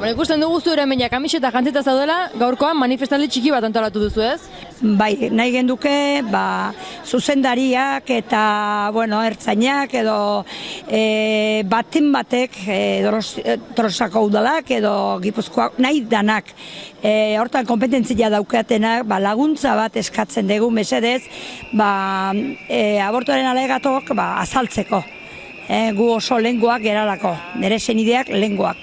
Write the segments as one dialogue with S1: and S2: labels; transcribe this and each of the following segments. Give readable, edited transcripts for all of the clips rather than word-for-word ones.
S1: Bueno, ikusten dugu zu hemen kamiseta jantzita zaudela, gaurkoan manifestaldi txiki bat antolatu duzu, ez?
S2: Bai, nahi genduke, zuzendariak eta, ertzainak edo baten batek, Tolosako udalak edo Gipuzkoak, nahi danak, hortan kompetentzia daukatenak, laguntza bat eskatzen dugu, mesedez, abortuaren alegatok azaltzeko. Gu oso lenguak geralako, nire senideak lenguak.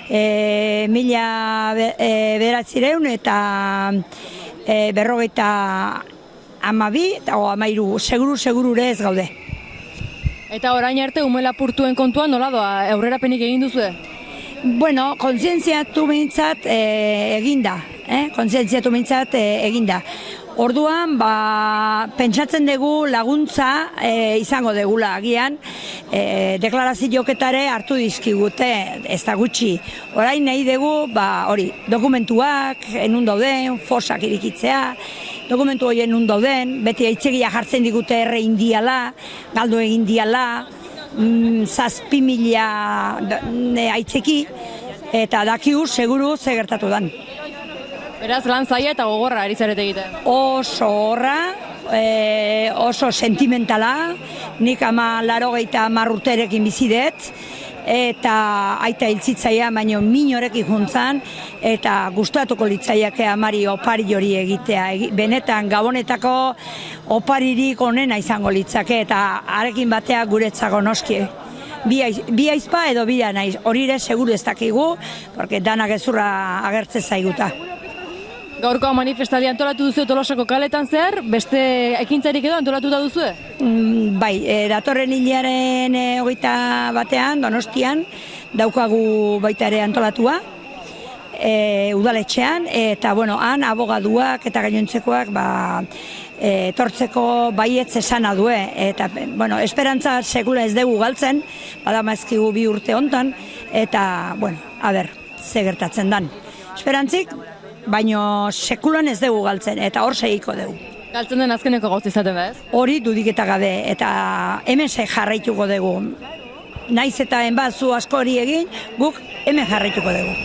S2: 1900 eta 52 eta 13 segurure ez gaude.
S1: Eta orain arte umela purtuen kontuan nola doa, aurrerapenik egin duzue?
S2: Kontzientziatu behintzat eginda. Kontzientziatu behintzat eginda. Orduan, pentsatzen dugu laguntza izango degula agian, deklarazioketare hartu dizkigute, ez da gutxi. Orain nahi dugu, dokumentuak, enun dauden, fosak irikitzea, dokumentu horien nun dauden, beti aitzegia jartzen digute erre indiala, galdu egin diala, 7.000 aitzeki, eta dakiu seguru ze gertatu dan.
S1: Beraz, lan zaila eta gogorra ari zarete egiten.
S2: Oso horra, oso sentimentala, nik 80 urterekin bizidet, eta aita hiltzitzaia, baino minorekin juntzan, eta gustatuko litzaiake amari opari hori egitea. Benetan, gabonetako oparirik onena izango litzake, eta arekin batea guretzako noski. Bi aizpa edo bi naiz, hori ere seguru ez dakigu, porque dana gezurra agertze zaiguta.
S1: Gaurkoa manifestaldi antolatu duzu Tolosako kaletan zehar, beste ekintzarik edo antolatuta duzue?
S2: Bai, datorren hilaren 21 Donostian daukagu baita ere antolatua, udaletxean, eta han abogaduak eta gainontzekoak etortzeko baietz esana due, eta esperantza sekula ez dugu galtzen, badamazkigu 2 urte hontan, eta, ze gertatzen dan. Esperantzik, baino sekulan ez dugu galtzen, eta hor segiko dugu.
S1: Galtzen den azkeneko gauz izaten da, ez?
S2: Hori dudiketa gabe, eta hemen jarraituko dugu. Naiz eta enbazu asko hori egin, guk hemen jarraituko dugu.